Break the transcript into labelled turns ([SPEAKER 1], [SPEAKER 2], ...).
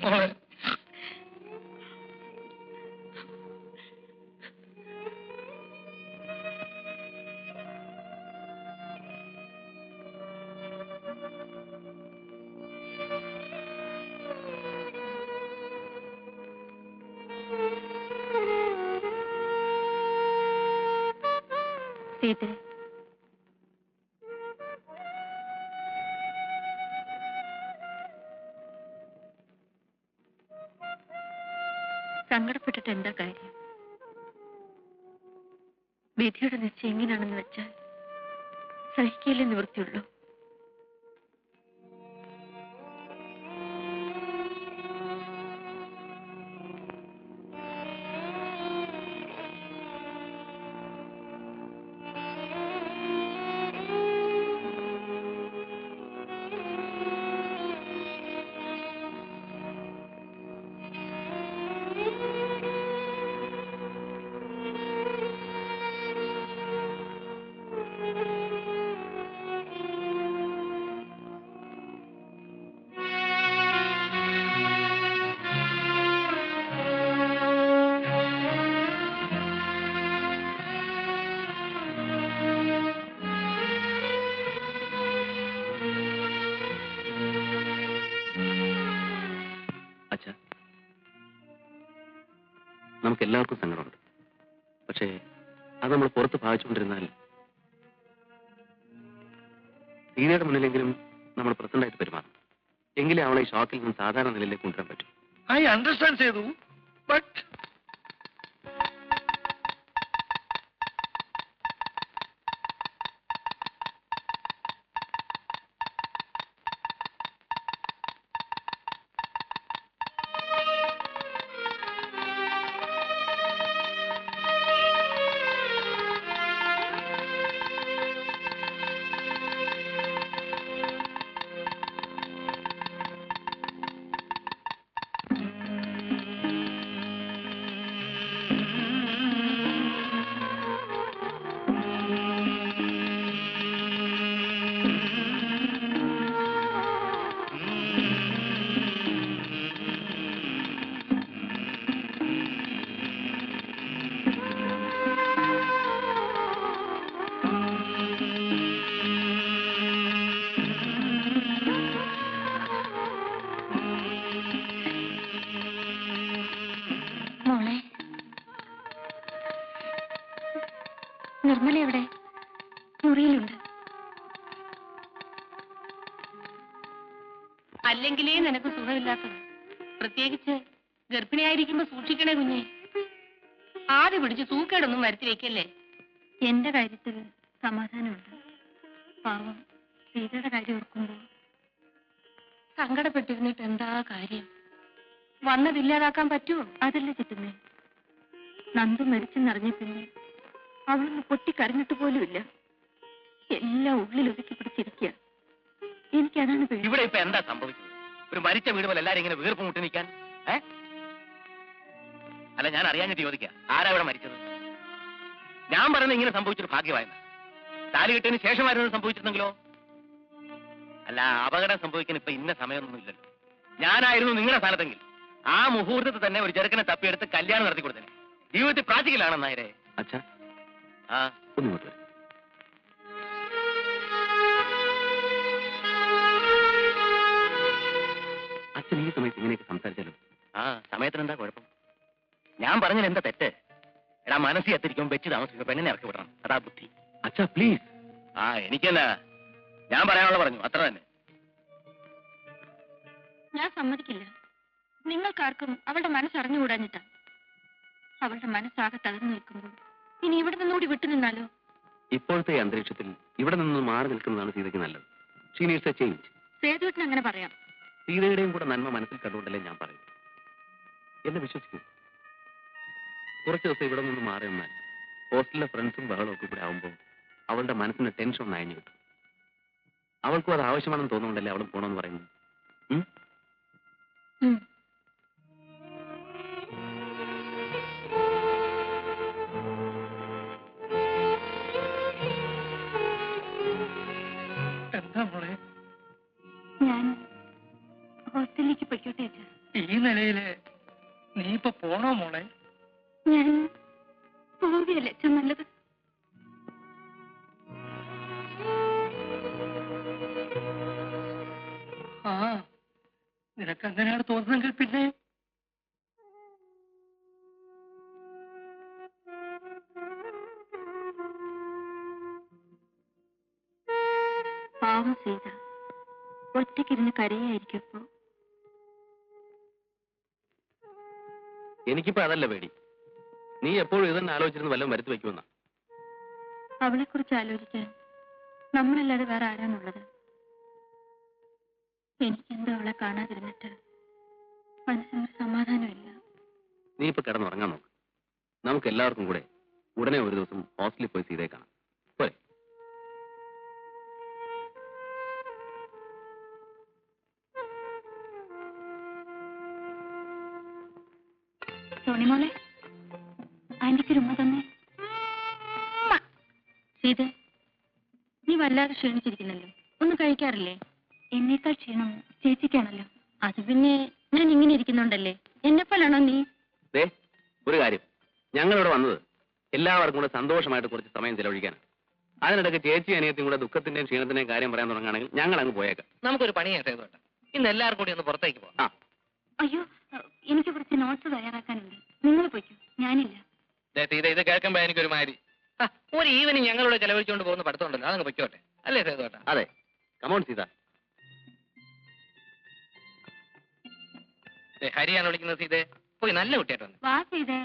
[SPEAKER 1] മോളെ
[SPEAKER 2] സീത, സങ്കടപ്പെട്ടിട്ട് എന്താ കാര്യം? വിധിയുടെ നിശ്ചയം എങ്ങനെയാണെന്ന് വെച്ചാൽ സഹിക്കയില്ലേ നിവൃത്തിയുള്ളൂ.
[SPEAKER 3] നമുക്ക് എല്ലാവർക്കും സങ്കടമുണ്ട്. പക്ഷേ അത് നമ്മൾ പുറത്ത് ഭാവിച്ചുകൊണ്ടിരുന്നാൽ സീതയുടെ മുന്നിലെങ്കിലും നമ്മൾ പ്രസന്റായിട്ട് പെരുമാറും. എങ്കിലേ അവളെ ഈ ഷോക്കിൽ നിന്ന് സാധാരണ നിലയിലേക്ക് കൊണ്ടുവരാൻ പറ്റും.
[SPEAKER 1] ഐ അണ്ടർസ്റ്റാൻഡ് ചെയ്തു. ബട്ട്
[SPEAKER 2] നിർമ്മല എവിടെ? മുറിയിലുണ്ട്.
[SPEAKER 4] അല്ലെങ്കിലേ നിനക്ക് സുഖമില്ലാത്തത്. പ്രത്യേകിച്ച് ഗർഭിണിയായിരിക്കുമ്പോ സൂക്ഷിക്കണേ കുഞ്ഞെ. ആദ്യ പിടിച്ച് തൂക്കേടൊന്നും വരുത്തി വെക്കല്ലേ.
[SPEAKER 2] എന്റെ കാര്യത്തിൽ സമാധാനമുണ്ട്. പാവം സീതയുടെ കാര്യം ഓർക്കുമ്പോ
[SPEAKER 4] സങ്കടപ്പെട്ടിരുന്നിട്ട് എന്താ കാര്യം? വന്നതില്ലാതാക്കാൻ പറ്റുമോ?
[SPEAKER 2] അതല്ല ചിറ്റുന്നേ, നന്ദു മരിച്ചെന്നറിഞ്ഞ പിന്നെ അവളൊന്ന് പൊട്ടിക്കരഞ്ഞിട്ട് പോലുമില്ല. എല്ലാം ഉള്ളിൽ ഒതുക്കി പിടിച്ചിരിക്കുക. എനിക്കതാണ് പേടി.
[SPEAKER 3] ഇവിടെ ഇപ്പൊ എന്താ സംഭവിച്ചത്? ഒരു മരിച്ച വീട് പോലെ എല്ലാരും ഇങ്ങനെ വീർപ്പ് മുട്ടി നിൽക്കാൻ? അല്ല, ഞാൻ അറിയാഞ്ഞിട്ട് ചോദിക്കാം, ആരാ ഇവിടെ മരിച്ചത്? ഞാൻ പറയുന്നത് ഇങ്ങനെ സംഭവിച്ചൊരു ഭാഗ്യമായിരുന്നു. താലി കെട്ടിയതിന് ശേഷമായിരുന്നു സംഭവിച്ചിരുന്നെങ്കിലോ? അല്ല, അപകടം സംഭവിക്കാൻ ഇപ്പൊ ഇന്ന സമയമൊന്നും ഇല്ലല്ലോ. ഞാനായിരുന്നു നിങ്ങളുടെ സ്ഥാനത്തെങ്കിൽ ആ മുഹൂർത്തത്തിൽ തന്നെ ഒരു ചെറുക്കനെ തപ്പിയെടുത്ത് കല്യാണം നടത്തി കൊടുത്തനെ. ജീവിതത്തിൽ പ്രാക്ടിക്കലാണെന്നായരെ. അച്ഛാ, ഒന്നിങ്ങോട്ട് വരും. അച്ഛൻ ഈ സമയത്ത് ഇങ്ങനെയൊക്കെ സംസാരിച്ചാലോ? സമയത്തിന് എന്താ കുഴപ്പം? ഞാൻ പറഞ്ഞത് എന്താ തെറ്റ്? എടാ, മനസ്സിൽ എത്തിരിക്കും വെച്ച് താമസിക്കും, പെണ്ണിനെ ഇറക്കി വിടണം. അതാ ബുദ്ധി. അച്ഛാ പ്ലീസ്. എനിക്കെന്നാ, ഞാൻ പറയാനുള്ള പറഞ്ഞു, അത്ര തന്നെ.
[SPEAKER 2] ഞാൻ സമ്മതിക്കില്ല. നിങ്ങൾക്കാർക്കും അവളുടെ മനസ്സറിഞ്ഞുകൂടാഞ്ഞിട്ടാ. അവളുടെ മനസ്സാകെ തകർന്നു നിൽക്കുമ്പോൾ ഇനി ഇവിടെ നിന്നുകൂടി വിട്ടുനിന്നാലോ?
[SPEAKER 3] ഇപ്പോഴത്തെ അന്തരീക്ഷത്തിൽ ഇവിടെ നിന്ന് മാറി നിൽക്കുന്നതാണ് സീതയ്ക്ക് നല്ലത്. She needs a change.
[SPEAKER 2] സേതുവേട്ടൻ അങ്ങനെ പറയാം.
[SPEAKER 3] സീതയുടെയും കൂടെ നന്മ മനസ്സിൽ കണ്ടുകൊണ്ടല്ലേ ഞാൻ പറയും. എന്നെ വിശ്വസിക്കൂ. കുറച്ച് ദിവസം ഇവിടെ നിന്ന് മാറി നിന്നാൽ ഹോസ്റ്റലിലെ ഫ്രണ്ട്സും ബഹളവും ഒക്കെ കൂടെ ആവുമ്പോൾ അവളുടെ മനസ്സിന് ടെൻഷൻ ഒന്ന് അയഞ്ഞു കിട്ടും. അവൾക്കും അത് ആവശ്യമാണെന്ന് തോന്നുന്നുണ്ടല്ലേ അവളും പോണമെന്ന് പറയുന്നു.
[SPEAKER 1] എന്താ മോളെ?
[SPEAKER 2] ഞാൻ ഹോസ്റ്റലിലേക്ക് പൊയ്ക്കോട്ടെ അച്ഛാ.
[SPEAKER 1] ഈ നിലയില് നീ ഇപ്പൊ പോണോ മോളെ?
[SPEAKER 2] ഞാൻ പോവുകയല്ലേ അച്ഛൻ നല്ലത്.
[SPEAKER 1] ആ, നിനക്ക് അങ്ങനെയാണ് തോന്നുന്നെങ്കിൽ പിന്നെ
[SPEAKER 2] പാവം സീത ഒറ്റയ്ക്കിരുന്ന് കരയായിരിക്കപ്പോ.
[SPEAKER 3] എനിക്കിപ്പോ അതല്ല പേടി. നീ എപ്പോഴും ഇതന്നെ ആലോചിച്ചിരുന്ന് വല്ലതും വരുത്തി വെക്കുമെന്ന.
[SPEAKER 2] അവളെ കുറിച്ച് ആലോചിക്കാൻ നമ്മളല്ലാതെ വേറെ ആരാണുള്ളത്? എനിക്കെന്തോ അവളെ കാണാതിരുന്നിട്ട് മനസ്സിനൊരു സമാധാനമില്ല.
[SPEAKER 3] നീ ഇപ്പൊ കിടന്നുറങ്ങാൻ നോക്ക്. നമുക്ക് എല്ലാവർക്കും കൂടെ ഉടനെ ഒരു ദിവസം ഹോസ്റ്റലിൽ പോയി സീതയെ കാണാം. പോരെ?
[SPEAKER 2] സോണിമോളെ, ആന്റിക്കൊരു ഉമ്മ തന്നെ. സീത, നീ വല്ലാതെ ക്ഷീണിച്ചിരിക്കുന്നല്ലോ. ഒന്നും കഴിക്കാറില്ലേ? എന്നേക്കാൾ ക്ഷീണം ചേച്ചിക്കാണല്ലോ. അത് പിന്നെ ഞാൻ ഇങ്ങനെ ഇരിക്കുന്നുണ്ടല്ലേ. എന്നെപ്പോലാണോ നീ?
[SPEAKER 3] ദേ, ഒരു കാര്യം, ഞങ്ങളിവിടെ വന്നത് എല്ലാവർക്കും കൂടെ സന്തോഷമായിട്ട് കുറച്ച് സമയം ചെലവഴിക്കാനാണ്. അതിനിടയ്ക്ക് ചേച്ചി അനിയത്തിയും കൂടെ ദുഃഖത്തിന്റെയും ക്ഷീണത്തിന്റെയും കാര്യം പറയാൻ തുടങ്ങുകയാണെങ്കിൽ ഞങ്ങൾ അങ്ങ് പോയേക്കാം.
[SPEAKER 5] നമുക്കൊരു പണിയായിട്ട് ചെയ്തോട്ടെ. ഇന്ന് എല്ലാവർക്കും കൂടി ഒന്ന് പുറത്തേക്ക് പോകാം.
[SPEAKER 3] ആ,
[SPEAKER 2] അയ്യോ, എനിക്ക് കുറച്ച് നോട്ട്സ് തയ്യാറാക്കാനുണ്ട്. നിങ്ങൾ പോയിക്കോ, ഞാനില്ല.
[SPEAKER 5] ഇത് കേൾക്കുമ്പോ എനിക്കൊരു മാതിരി ഒരു ഈവനിങ് ഞങ്ങളോട് ചെലവഴിച്ചുകൊണ്ട് പോകുന്ന പഠിത്തമുണ്ടല്ലോ, അതങ്ങ് പൊയ്ക്കോട്ടെ. അല്ലേ സേതോട്ടാ?
[SPEAKER 3] അതെ. കമോൺ സീത.
[SPEAKER 5] ഹരിയാണ് വിളിക്കുന്നത്. സീതേ, പോയി നല്ല കുട്ടിയായിട്ട് വന്നു.
[SPEAKER 2] വാ സീതേ.